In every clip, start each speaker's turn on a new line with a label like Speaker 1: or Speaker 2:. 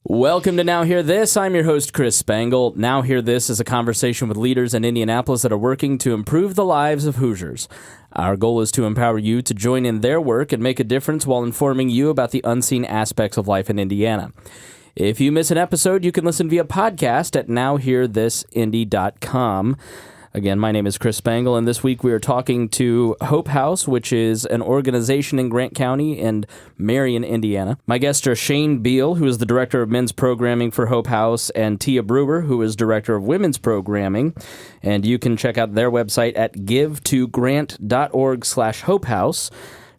Speaker 1: Welcome to Now Hear This. I'm your host, Chris Spangle. Now Hear This is a conversation with leaders in Indianapolis that are working to improve the lives of Hoosiers. Our goal is to empower you to join in their work and make a difference while informing you about the unseen aspects of life in Indiana. If you miss an episode, you can listen via podcast at nowhearthisindy.com. Again, my name is Chris Spangle, and this week we are talking to Hope House, which is an organization in Grant County and Marion, Indiana. My guests are Shane Beal, who is the Director of Men's Programming for Hope House, and Tia Brewer, who is Director of Women's Programming. And you can check out their website at givetogrant.org/hopehouse.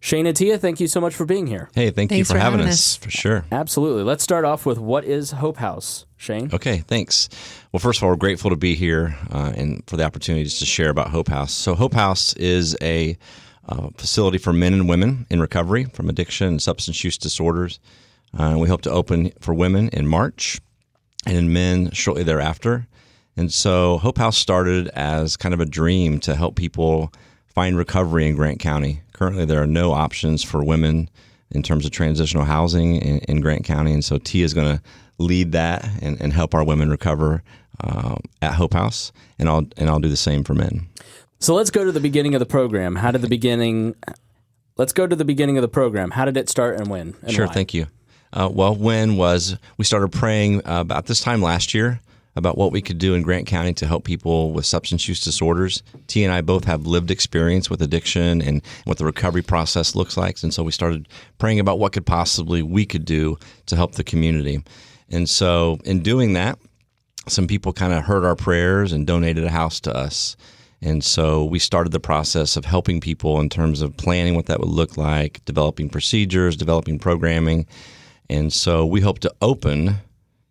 Speaker 1: Shane and Tia, thank you so much for being here.
Speaker 2: Hey, thanks you for having us. For sure.
Speaker 1: Absolutely. Let's start off with what is Hope House, Shane?
Speaker 2: Okay, thanks. Well, first of all, we're grateful to be here and for the opportunities to share about Hope House. So Hope House is a facility for men and women in recovery from addiction and substance use disorders. We hope to open for women in March and in men shortly thereafter. And so Hope House started as kind of a dream to help people find recovery in Grant County. Currently, there are no options for women in terms of transitional housing in Grant County, and so Tia is going to lead that and help our women recover at Hope House, and I'll do the same for men.
Speaker 1: So let's go to the beginning of the program. Let's go to the beginning of the program. How did it start and when? And
Speaker 2: sure,
Speaker 1: why?
Speaker 2: Thank you. We started praying about this time last year about what we could do in Grant County to help people with substance use disorders. T and I both have lived experience with addiction and what the recovery process looks like. And so we started praying about what we could do to help the community. And so in doing that, some people kind of heard our prayers and donated a house to us. And so we started the process of helping people in terms of planning what that would look like, developing procedures, developing programming. And so we hope to open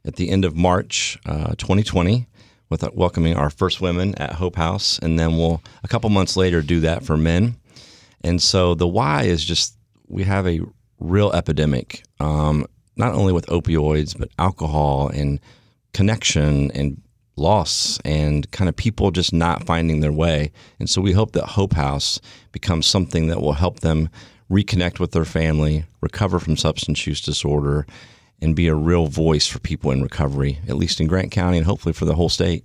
Speaker 2: at the end of March 2020 with welcoming our first women at Hope House, and then we'll a couple months later do that for men. And so the why is just we have a real epidemic, not only with opioids, but alcohol and connection and loss and kind of people just not finding their way. And so we hope that Hope House becomes something that will help them reconnect with their family, recover from substance use disorder, and be a real voice for people in recovery, at least in Grant County and hopefully for the whole state.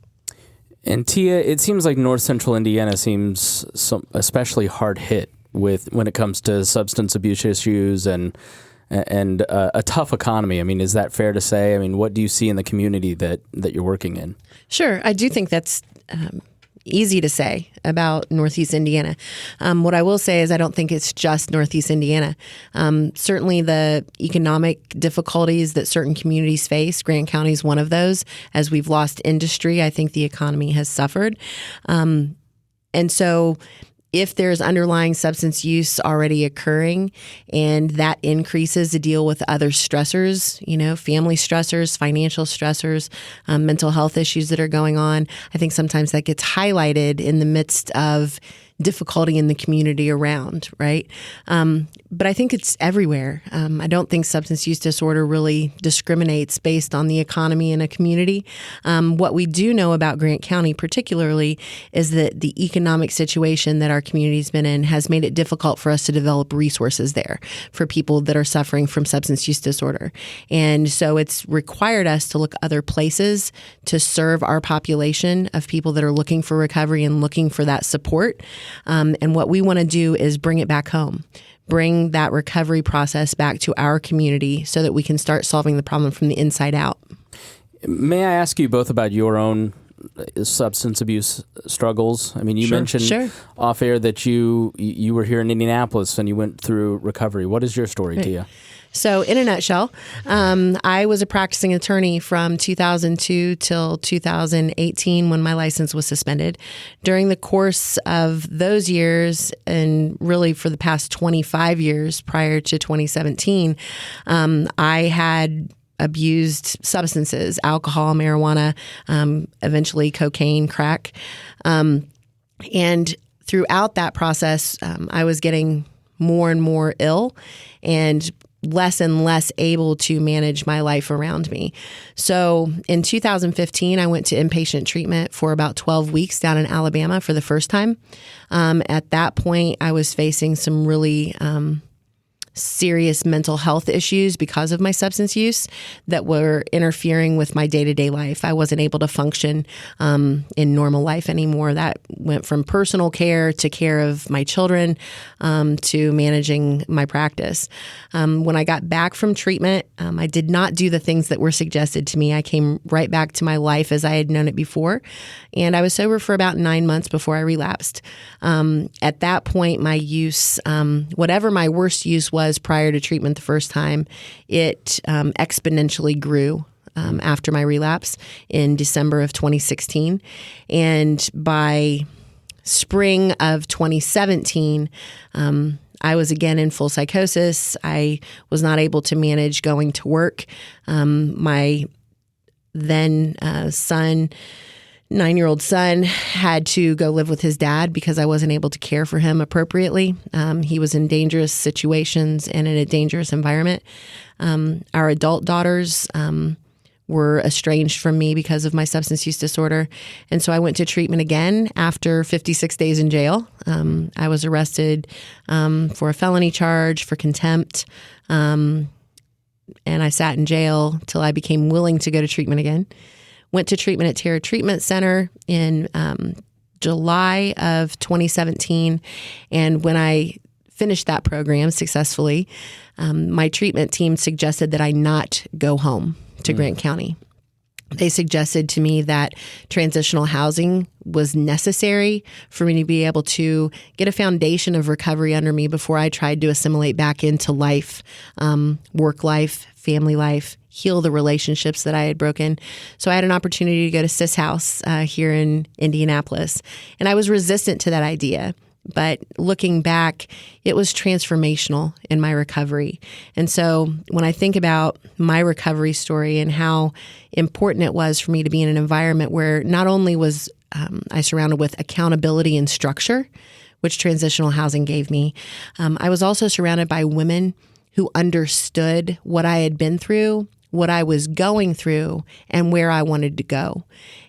Speaker 1: And Tia, it seems like North Central Indiana seems especially hard hit when it comes to substance abuse issues and a tough economy. I mean, is that fair to say? I mean, what do you see in the community that you're working in?
Speaker 3: Sure. I do think that's easy to say about Northeast Indiana. What I will say is I don't think it's just Northeast Indiana. Certainly the economic difficulties that certain communities face, Grant County is one of those. As we've lost industry, I think the economy has suffered. And so if there's underlying substance use already occurring and that increases to deal with other stressors, family stressors, financial stressors, mental health issues that are going on, I think sometimes that gets highlighted in the midst of difficulty in the community around, right? But I think it's everywhere. I don't think substance use disorder really discriminates based on the economy in a community. What we do know about Grant County particularly is that the economic situation that our community's been in has made it difficult for us to develop resources there for people that are suffering from substance use disorder. And so it's required us to look other places to serve our population of people that are looking for recovery and looking for that support. And what we want to do is bring it back home, bring that recovery process back to our community so that we can start solving the problem from the inside out.
Speaker 1: May I ask you both about your own substance abuse struggles? I mean, you mentioned off air that you were here in Indianapolis and you went through recovery. What is your story, Tia?
Speaker 3: So in a nutshell, I was a practicing attorney from 2002 till 2018 when my license was suspended. During the course of those years, and really for the past 25 years prior to 2017, I had abused substances, alcohol, marijuana, eventually cocaine, crack. And throughout that process, I was getting more and more ill and less able to manage my life around me. So in 2015, I went to inpatient treatment for about 12 weeks down in Alabama for the first time. At that point, I was facing some really serious mental health issues because of my substance use that were interfering with my day-to-day life. I wasn't able to function in normal life anymore. That went from personal care to care of my children to managing my practice. When I got back from treatment, I did not do the things that were suggested to me. I came right back to my life as I had known it before, and I was sober for about 9 months before I relapsed. At that point, my use, whatever my worst use was prior to treatment the first time, it exponentially grew after my relapse in December of 2016. And by spring of 2017, I was again in full psychosis. I was not able to manage going to work. My then 9-year-old son had to go live with his dad because I wasn't able to care for him appropriately. He was in dangerous situations and in a dangerous environment. Our adult daughters were estranged from me because of my substance use disorder. And so I went to treatment again after 56 days in jail. I was arrested for a felony charge for contempt. And I sat in jail till I became willing to go to treatment again. Went to treatment at Terra Treatment Center in July of 2017. And when I finished that program successfully, my treatment team suggested that I not go home to Grant County. They suggested to me that transitional housing was necessary for me to be able to get a foundation of recovery under me before I tried to assimilate back into life, work life, family life, heal the relationships that I had broken. So I had an opportunity to go to Sis House here in Indianapolis. And I was resistant to that idea. But looking back, it was transformational in my recovery. And so when I think about my recovery story and how important it was for me to be in an environment where not only was I surrounded with accountability and structure, which transitional housing gave me, I was also surrounded by women who understood what I had been through, what I was going through, and where I wanted to go.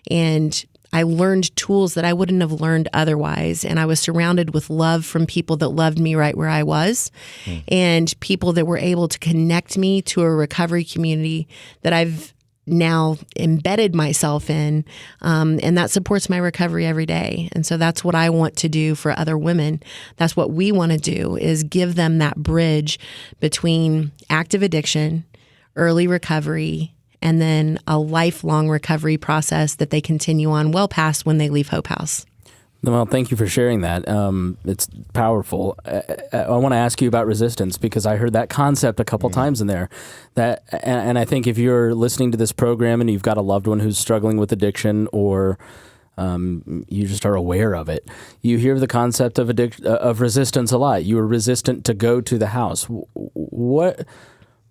Speaker 3: And I learned tools that I wouldn't have learned otherwise. And I was surrounded with love from people that loved me right where I was and people that were able to connect me to a recovery community that I've now embedded myself in. And that supports my recovery every day. And so that's what I want to do for other women. That's what we want to do, is give them that bridge between active addiction, early recovery, and then a lifelong recovery process that they continue on well past when they leave Hope House.
Speaker 1: Well, thank you for sharing that. It's powerful. I want to ask you about resistance, because I heard that concept a couple times in there. And I think if you're listening to this program and you've got a loved one who's struggling with addiction, or you just are aware of it, you hear the concept of resistance a lot. You were resistant to go to the house. What,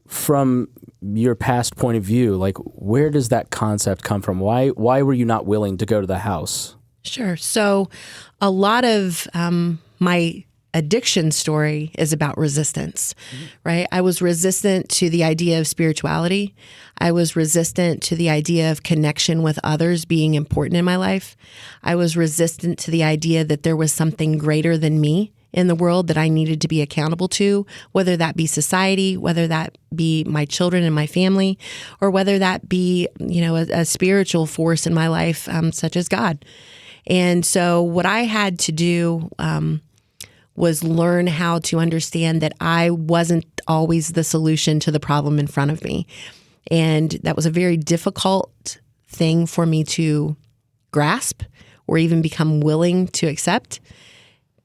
Speaker 1: from your past point of view, like, where does that concept come from? Why were you not willing to go to the house?
Speaker 3: Sure. So a lot of my addiction story is about resistance, right? I was resistant to the idea of spirituality. I was resistant to the idea of connection with others being important in my life. I was resistant to the idea that there was something greater than me in the world that I needed to be accountable to, whether that be society, whether that be my children and my family, or whether that be, a spiritual force in my life, such as God. And so what I had to do was learn how to understand that I wasn't always the solution to the problem in front of me. And that was a very difficult thing for me to grasp or even become willing to accept.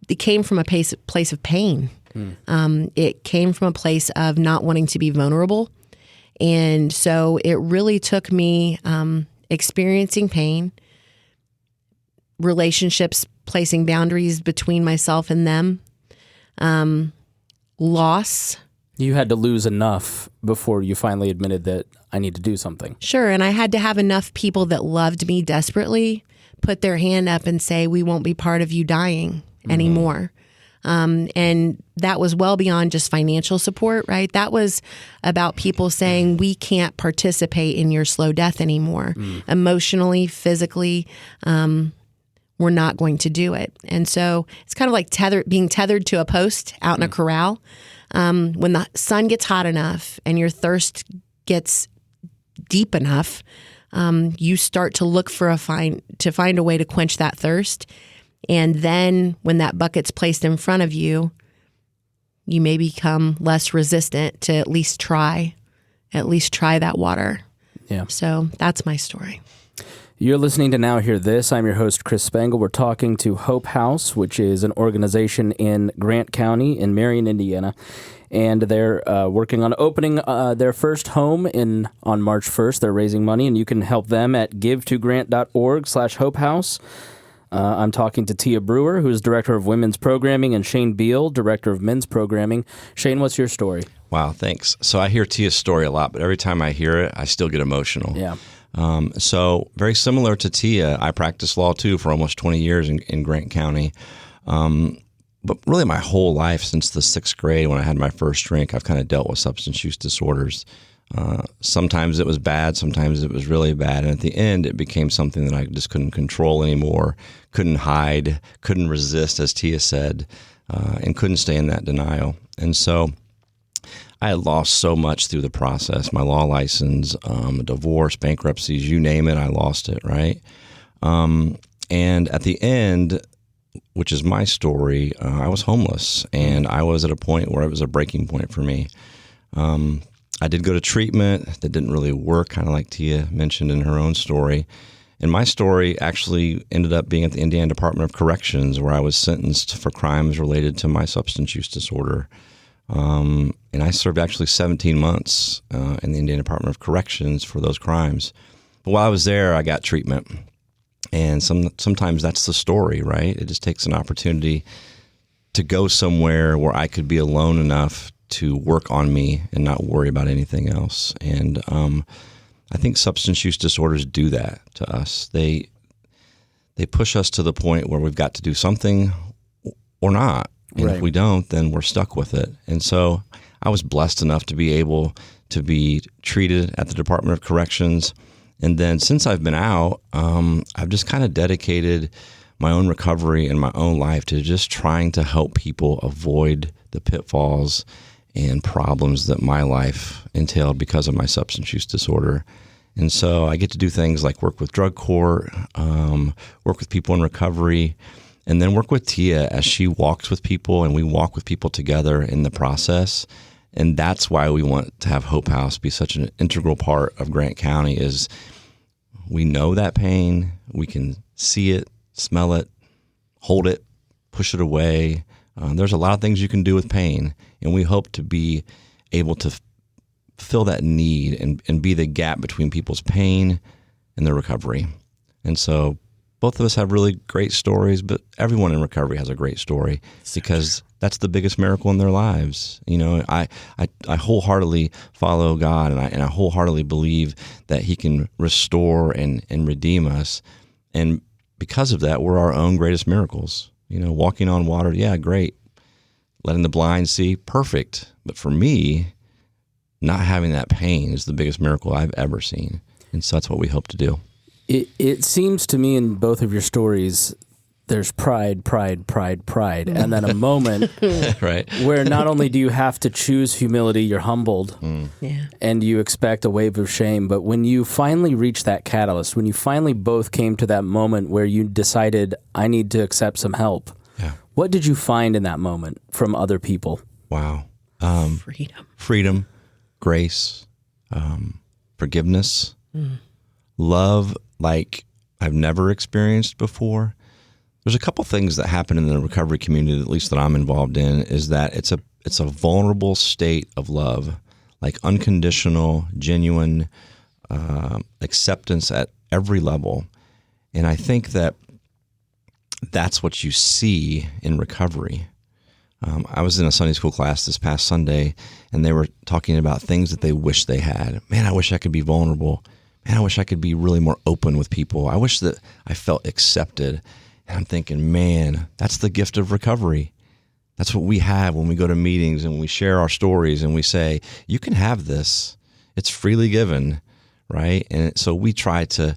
Speaker 3: It came from a place of pain. It came from a place of not wanting to be vulnerable. And so it really took me experiencing pain, relationships, placing boundaries between myself and them, loss.
Speaker 1: You had to lose enough before you finally admitted that I need to do something.
Speaker 3: Sure. And I had to have enough people that loved me desperately put their hand up and say, we won't be part of you dying anymore. And that was well beyond just financial support, right? That was about people saying, we can't participate in your slow death anymore. Emotionally, physically, we're not going to do it. And so it's kind of like being tethered to a post out in a corral. When the sun gets hot enough and your thirst gets deep enough, you start to look for find a way to quench that thirst. And then when that bucket's placed in front of you, you may become less resistant to at least try that water.
Speaker 1: Yeah.
Speaker 3: So that's my story.
Speaker 1: You're listening to Now Hear This. I'm your host, Chris Spangle. We're talking to Hope House, which is an organization in Grant County in Marion, Indiana. And they're working on opening their first home on March 1st. They're raising money, and you can help them at givetogrant.org/hopehouse. I'm talking to Tia Brewer, who is Director of Women's Programming, and Shane Beal, Director of Men's Programming. Shane, what's your story?
Speaker 2: Wow, thanks. So I hear Tia's story a lot, but every time I hear it, I still get emotional.
Speaker 1: Yeah.
Speaker 2: So very similar to Tia, I practiced law too for almost 20 years in Grant County. But really my whole life since the 6th grade when I had my first drink, I've kind of dealt with substance use disorders. Sometimes it was bad, sometimes it was really bad. And at the end, it became something that I just couldn't control anymore, couldn't hide, couldn't resist, as Tia said, and couldn't stay in that denial. And so I had lost so much through the process, my law license, divorce, bankruptcies, you name it, I lost it, right? And at the end, which is my story, I was homeless, and I was at a point where it was a breaking point for me. I did go to treatment that didn't really work, kind of like Tia mentioned in her own story. And my story actually ended up being at the Indiana Department of Corrections, where I was sentenced for crimes related to my substance use disorder. And I served actually 17 months in the Indiana Department of Corrections for those crimes. But while I was there, I got treatment. And sometimes that's the story, right? It just takes an opportunity to go somewhere where I could be alone enough to work on me and not worry about anything else. And I think substance use disorders do that to us. They push us to the point where we've got to do something or not. And
Speaker 1: Right.
Speaker 2: If we don't, then we're stuck with it. And so I was blessed enough to be able to be treated at the Department of Corrections. And then since I've been out, I've just kind of dedicated my own recovery and my own life to just trying to help people avoid the pitfalls and problems that my life entailed because of my substance use disorder. And so I get to do things like work with drug court, work with people in recovery, and then work with Tia as she walks with people, and we walk with people together in the process. And that's why we want to have Hope House be such an integral part of Grant County, is we know that pain, we can see it, smell it, hold it, push it away. There's a lot of things you can do with pain, and we hope to be able to fill that need and be the gap between people's pain and their recovery. And so both of us have really great stories, but everyone in recovery has a great story because that's the biggest miracle in their lives. You know, I wholeheartedly follow God, and I wholeheartedly believe that He can restore and redeem us. And because of that, we're our own greatest miracles. You know, walking on water, yeah, great. Letting the blind see, perfect. But for me, not having that pain is the biggest miracle I've ever seen. And so that's what we hope to do.
Speaker 1: It seems to me in both of your stories, there's pride, and then a moment
Speaker 2: Right.
Speaker 1: where not only do you have to choose humility, you're humbled,
Speaker 3: Yeah.
Speaker 1: and you expect a wave of shame. But when you finally reach that catalyst, when you finally both came to that moment where you decided, I need to accept some help,
Speaker 2: Yeah.
Speaker 1: what did you find in that moment from other people?
Speaker 2: Wow.
Speaker 3: Freedom.
Speaker 2: Grace, forgiveness, love like I've never experienced before. There's a couple things that happen in the recovery community, at least that I'm involved in, is that it's a vulnerable state of love, like unconditional, genuine acceptance at every level. And I think that that's what you see in recovery. I was in a Sunday school class this past Sunday, and they were talking about things that they wish they had. Man, I wish I could be vulnerable. Man, I wish I could be really more open with people. I wish that I felt accepted. And I'm thinking, man, that's the gift of recovery. That's what we have when we go to meetings and we share our stories and we say, you can have this. It's freely given, right? And so we try to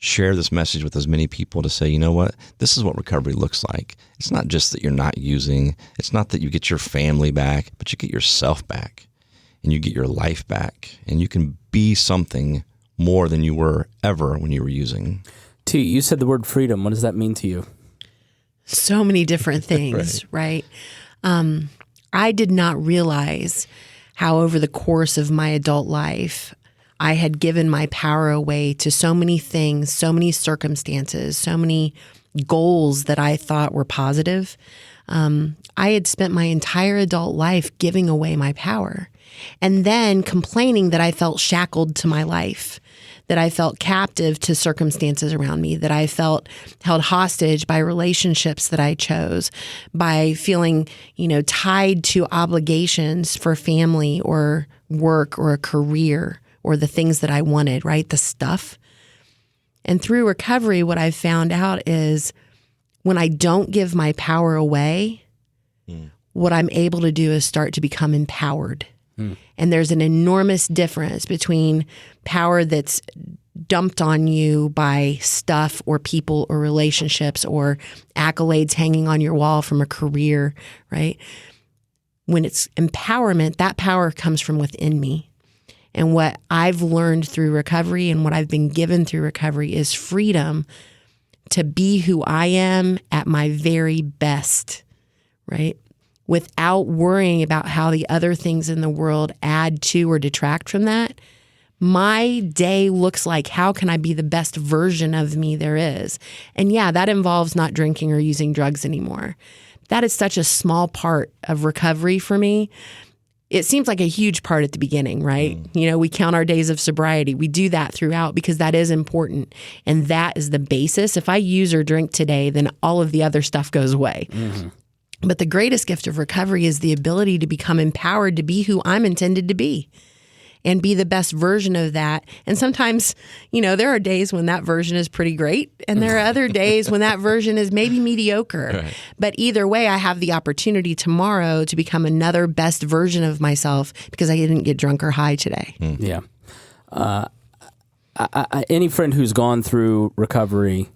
Speaker 2: share this message with as many people to say, you know what, this is what recovery looks like. It's not just that you're not using. It's not that you get your family back, but you get yourself back and you get your life back and you can be something more than you were ever when you were using.
Speaker 1: T, you said the word freedom. What does that mean to you?
Speaker 3: So many different things, right? I did not realize how over the course of my adult life, I had given my power away to so many things, so many circumstances, so many goals that I thought were positive. I had spent my entire adult life giving away my power and then complaining that I felt shackled to my life, that I felt captive to circumstances around me, that I felt held hostage by relationships that I chose, by feeling, tied to obligations for family or work or a career or the things that I wanted, right? The stuff. And through recovery, what I've found out is when I don't give my power away, what I'm able to do is start to become empowered. And there's an enormous difference between power that's dumped on you by stuff or people or relationships or accolades hanging on your wall from a career, right? When it's empowerment, that power comes from within me. And what I've learned through recovery and what I've been given through recovery is freedom to be who I am at my very best, right? Without worrying about how the other things in the world add to or detract from that. My day looks like, how can I be the best version of me there is? And yeah, that involves not drinking or using drugs anymore. That is such a small part of recovery for me. It seems like a huge part at the beginning, right? We count our days of sobriety. We do that throughout because that is important. And that is the basis. If I use or drink today, then all of the other stuff goes away. But the greatest gift of recovery is the ability to become empowered to be who I'm intended to be and be the best version of that. And sometimes, there are days when that version is pretty great. And there are other days when that version is maybe mediocre. Right. But either way, I have the opportunity tomorrow to become another best version of myself because I didn't get drunk or high today.
Speaker 1: Yeah. Any friend who's gone through recovery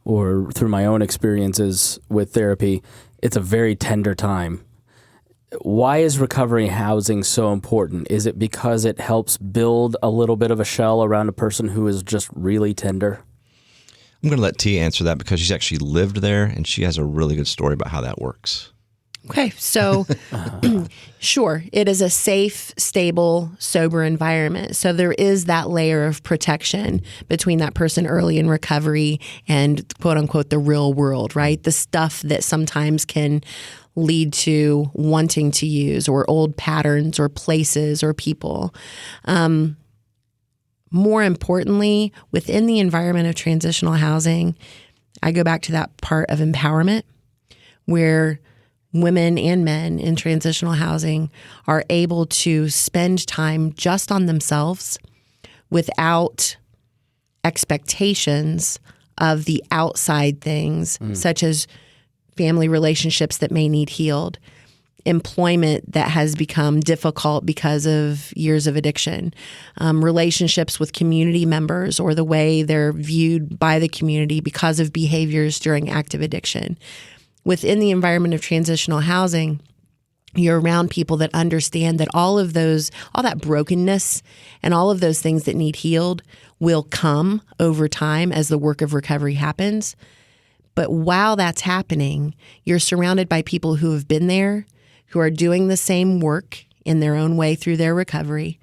Speaker 1: or through my own experiences with therapy, it's a very tender time. Why is recovery housing so important? Is it because it helps build a little bit of a shell around a person who is just really tender?
Speaker 2: I'm going to let T answer that because she's actually lived there and she has a really good story about how that works.
Speaker 3: Okay, so sure, it is a safe, stable, sober environment. So there is that layer of protection between that person early in recovery and quote unquote the real world, right? The stuff that sometimes can lead to wanting to use or old patterns or places or people. More importantly, within the environment of transitional housing, I go back to that part of empowerment where women and men in transitional housing are able to spend time just on themselves without expectations of the outside things, such as family relationships that may need healed, employment that has become difficult because of years of addiction, relationships with community members or the way they're viewed by the community because of behaviors during active addiction. Within the environment of transitional housing, you're around people that understand that all that brokenness and all of those things that need healed will come over time as the work of recovery happens. But while that's happening, you're surrounded by people who have been there, who are doing the same work in their own way through their recovery.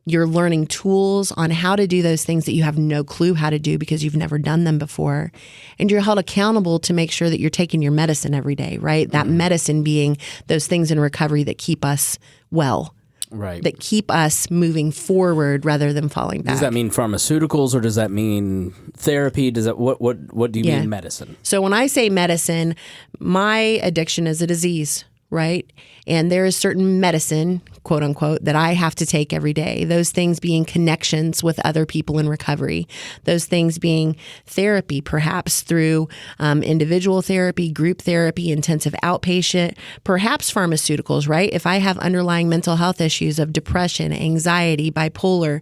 Speaker 3: You're learning tools on how to do those things that you have no clue how to do because you've never done them before. And you're held accountable to make sure that you're taking your medicine every day, right? That medicine being those things in recovery that keep us well,
Speaker 1: right?
Speaker 3: That keep us moving forward rather than falling back.
Speaker 1: Does that mean pharmaceuticals or does that mean therapy? Does that what do you mean medicine?
Speaker 3: So when I say medicine, my addiction is a disease, right? And there is certain medicine, quote unquote, that I have to take every day. Those things being connections with other people in recovery. Those things being therapy, perhaps through individual therapy, group therapy, intensive outpatient, perhaps pharmaceuticals, right? If I have underlying mental health issues of depression, anxiety, bipolar,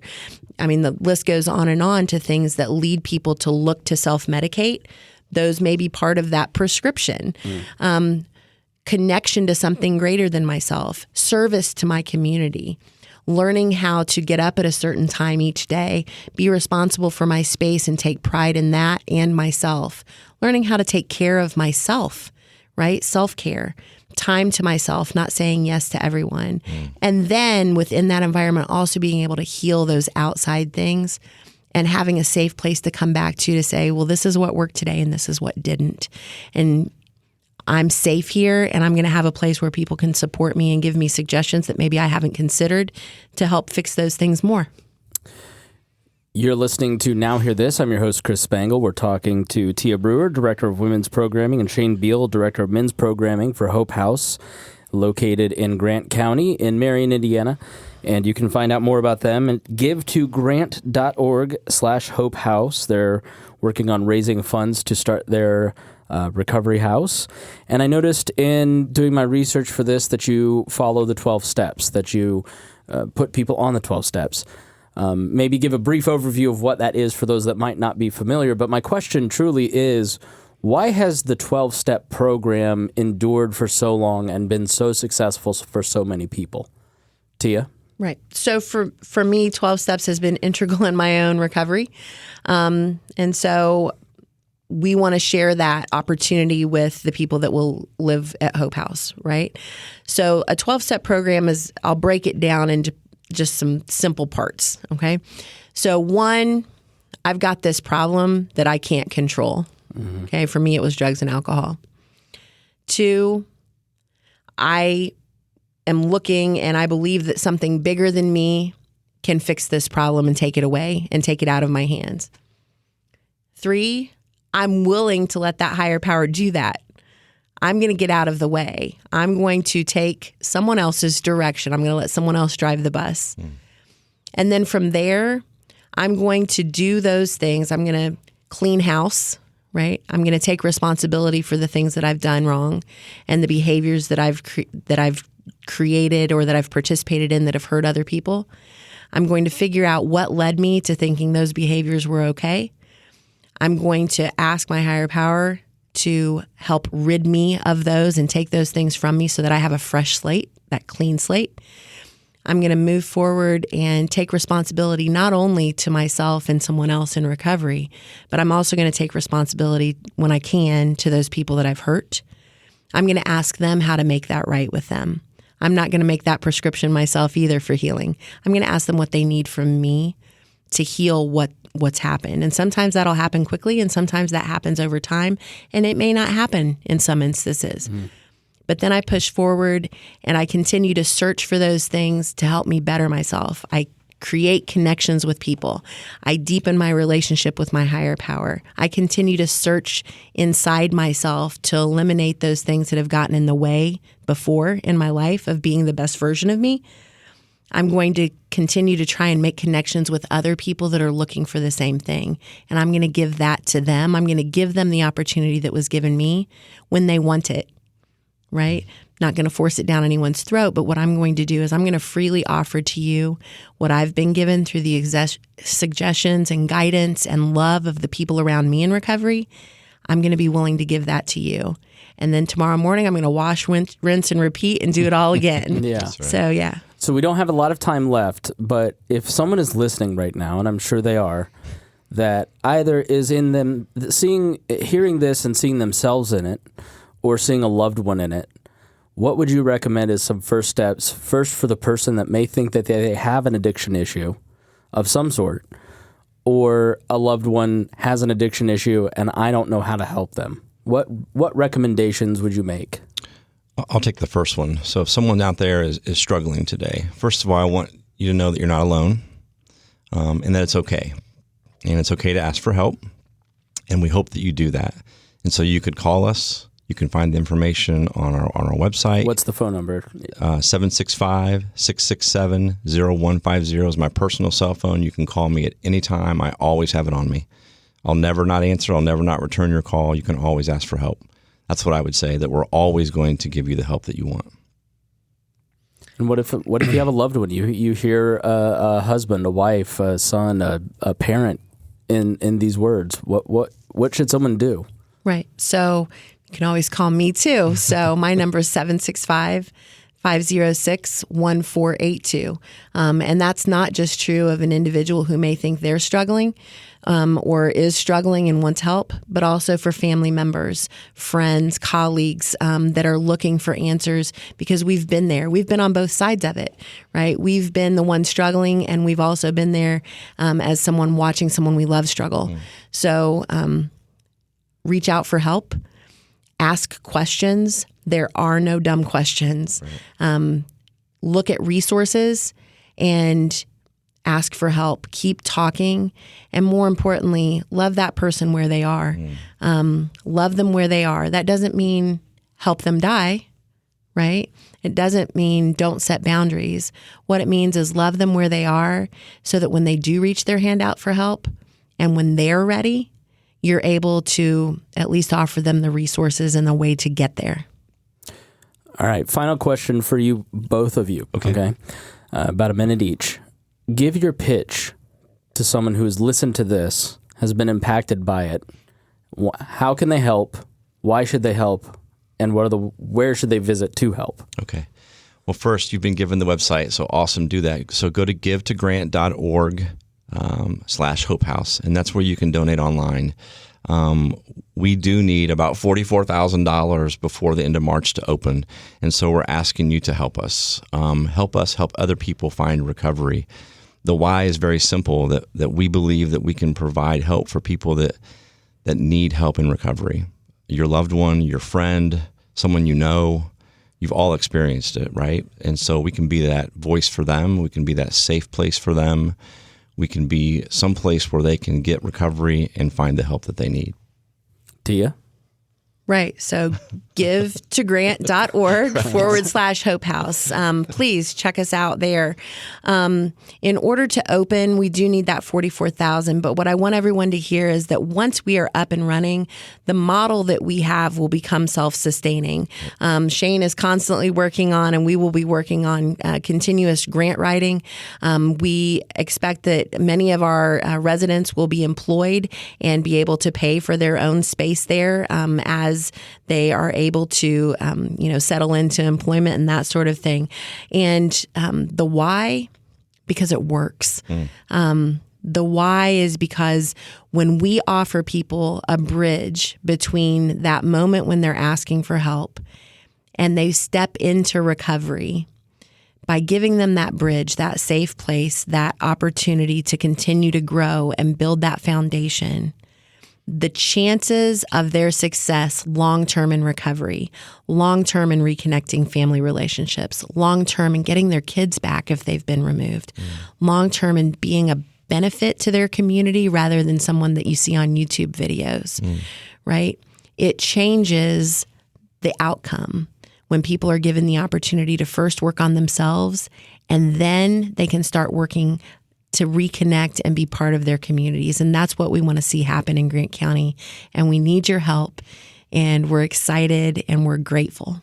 Speaker 3: I mean, the list goes on to things that lead people to look to self-medicate. Those may be part of that prescription. Connection to something greater than myself, service to my community, learning how to get up at a certain time each day, be responsible for my space and take pride in that and myself, learning how to take care of myself, right? Self-care, time to myself, not saying yes to everyone. And then within that environment, also being able to heal those outside things and having a safe place to come back to say, well, this is what worked today and this is what didn't. And I'm safe here, and I'm going to have a place where people can support me and give me suggestions that maybe I haven't considered to help fix those things more.
Speaker 1: You're listening to Now Hear This. I'm your host, Chris Spangle. We're talking to Tia Brewer, Director of Women's Programming, and Shane Beal, Director of Men's Programming for Hope House, located in Grant County in Marion, Indiana. And you can find out more about them and give to grant.org/Hope House. They're working on raising funds to start their recovery house. And I noticed in doing my research for this that you follow the 12 steps, that you put people on the 12 steps. Maybe give a brief overview of what that is for those that might not be familiar. But my question truly is, why has the 12-step program endured for so long and been so successful for so many people? Tia?
Speaker 3: Right. So for me, 12 steps has been integral in my own recovery. And so we want to share that opportunity with the people that will live at Hope House, right? So a 12-step program is, I'll break it down into just some simple parts, okay? So 1, I've got this problem that I can't control, okay? For me, it was drugs and alcohol. 2, I am looking and I believe that something bigger than me can fix this problem and take it away and take it out of my hands. 3, I'm willing to let that higher power do that. I'm going to get out of the way. I'm going to take someone else's direction. I'm going to let someone else drive the bus. And then from there, I'm going to do those things. I'm going to clean house, right? I'm going to take responsibility for the things that I've done wrong and the behaviors that I've created or that I've participated in that have hurt other people. I'm going to figure out what led me to thinking those behaviors were okay. I'm going to ask my higher power to help rid me of those and take those things from me so that I have a fresh slate, that clean slate. I'm going to move forward and take responsibility not only to myself and someone else in recovery, but I'm also going to take responsibility when I can to those people that I've hurt. I'm going to ask them how to make that right with them. I'm not going to make that prescription myself either for healing. I'm going to ask them what they need from me to heal what's happened. And sometimes that'll happen quickly, and sometimes that happens over time, and it may not happen in some instances. But then I push forward and I continue to search for those things to help me better myself. I create connections with people. I deepen my relationship with my higher power. I continue to search inside myself to eliminate those things that have gotten in the way before in my life of being the best version of me. I'm going to continue to try and make connections with other people that are looking for the same thing. And I'm going to give that to them. I'm going to give them the opportunity that was given me when they want it, right? Not going to force it down anyone's throat, but what I'm going to do is I'm going to freely offer to you what I've been given through the suggestions and guidance and love of the people around me in recovery. I'm going to be willing to give that to you. And then tomorrow morning, I'm going to wash, rinse, and repeat and do it all again.
Speaker 1: Yeah.
Speaker 2: That's right.
Speaker 3: So, yeah.
Speaker 1: So we don't have a lot of time left, but if someone is listening right now, and I'm sure they are, that either is in them hearing this and seeing themselves in it, or seeing a loved one in it, what would you recommend as some first steps? First, for the person that may think that they have an addiction issue of some sort, or a loved one has an addiction issue and I don't know how to help them. What recommendations would you make?
Speaker 2: I'll take the first one. So if someone out there is struggling today, first of all, I want you to know that you're not alone, and that it's okay. And it's okay to ask for help. And we hope that you do that. And so you could call us. You can find the information on our website.
Speaker 1: What's the phone number?
Speaker 2: 765-667-0150 is my personal cell phone. You can call me at any time. I always have it on me. I'll never not answer. I'll never not return your call. You can always ask for help. That's what I would say, that we're always going to give you the help that you want.
Speaker 1: And what if you have a loved one? You hear a husband, a wife, a son, a parent in these words. What should someone do?
Speaker 3: Right. So you can always call me too. So my number is 765-506-1482. And that's not just true of an individual who may think they're struggling or is struggling and wants help, but also for family members, friends, colleagues that are looking for answers, because we've been there. We've been on both sides of it, right? We've been the one struggling, and we've also been there as someone watching someone we love struggle. So reach out for help. Ask questions. There are no dumb questions. Right. Look at resources and ask for help. Keep talking. And more importantly, love that person where they are. Love them where they are. That doesn't mean help them die, right? It doesn't mean don't set boundaries. What it means is love them where they are, so that when they do reach their hand out for help and when they're ready, you're able to at least offer them the resources and a way to get there.
Speaker 1: All right. Final question for you, both of you. Okay. About a minute each. Give your pitch to someone who has listened to this, has been impacted by it. How can they help? Why should they help? And where should they visit to help? Okay.
Speaker 2: Well, first, you've been given the website, so awesome. Do that. So go to givetogrant.org. /Hope House, and that's where you can donate online. We do need about $44,000 before the end of March to open, and so we're asking you to help us. Help other people find recovery. The why is very simple, that we believe that we can provide help for people that need help in recovery. Your loved one, your friend, someone you know, you've all experienced it, right? And so we can be that voice for them. We can be that safe place for them. We can be someplace where they can get recovery and find the help that they need.
Speaker 1: Tia?
Speaker 3: Right. So givetogrant.org /Hope House. Please check us out there. In order to open, we do need that $44,000. But what I want everyone to hear is that once we are up and running, the model that we have will become self-sustaining. Shane is constantly working on, and we will be working on continuous grant writing. We expect that many of our residents will be employed and be able to pay for their own space there as they are able to, settle into employment and that sort of thing. And the why, because it works. The why is because when we offer people a bridge between that moment when they're asking for help and they step into recovery, by giving them that bridge, that safe place, that opportunity to continue to grow and build that foundation, the chances of their success long-term in recovery, long-term in reconnecting family relationships, long-term in getting their kids back if they've been removed, long-term in being a benefit to their community rather than someone that you see on YouTube videos, right? It changes the outcome when people are given the opportunity to first work on themselves, and then they can start working to reconnect and be part of their communities. And that's what we want to see happen in Grant County. And we need your help. And we're excited and we're grateful.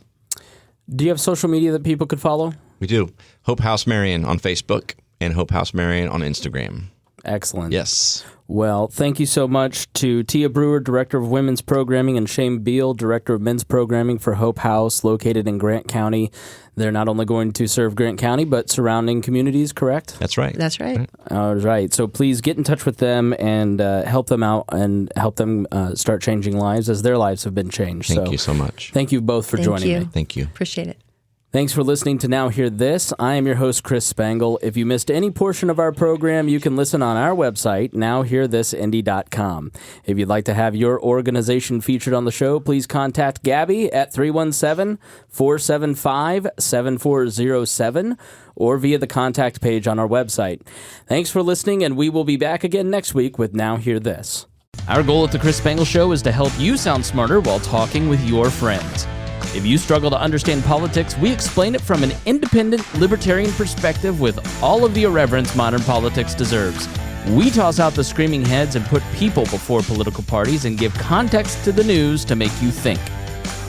Speaker 1: Do you have social media that people could follow?
Speaker 2: We do. Hope House Marion on Facebook and Hope House Marion on Instagram.
Speaker 1: Excellent.
Speaker 2: Yes.
Speaker 1: Well, thank you so much to Tia Brewer, Director of Women's Programming, and Shane Beal, Director of Men's Programming for Hope House, located in Grant County. They're not only going to serve Grant County, but surrounding communities, correct?
Speaker 2: That's right.
Speaker 3: That's right.
Speaker 1: All right. So please get in touch with them and help them out and help them start changing lives as their lives have been changed.
Speaker 2: Thank you so much.
Speaker 1: Thank you both for joining me.
Speaker 2: Thank you.
Speaker 3: Appreciate it.
Speaker 1: Thanks for listening to Now Hear This. I am your host, Chris Spangle. If you missed any portion of our program, you can listen on our website, nowhearthisindy.com. If you'd like to have your organization featured on the show, please contact Gabby at 317-475-7407 or via the contact page on our website. Thanks for listening, and we will be back again next week with Now Hear This. Our goal at The Chris Spangle Show is to help you sound smarter while talking with your friends. If you struggle to understand politics, we explain it from an independent, libertarian perspective with all of the irreverence modern politics deserves. We toss out the screaming heads and put people before political parties and give context to the news to make you think.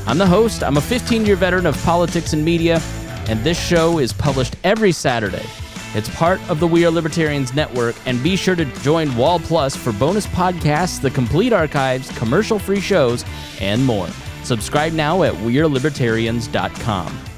Speaker 1: I'm the host. I'm a 15-year veteran of politics and media. and this show is published every Saturday. It's part of the We Are Libertarians network, and be sure to join Wall Plus for bonus podcasts, the complete archives, commercial-free shows, and more. Subscribe now at wearelibertarians.com.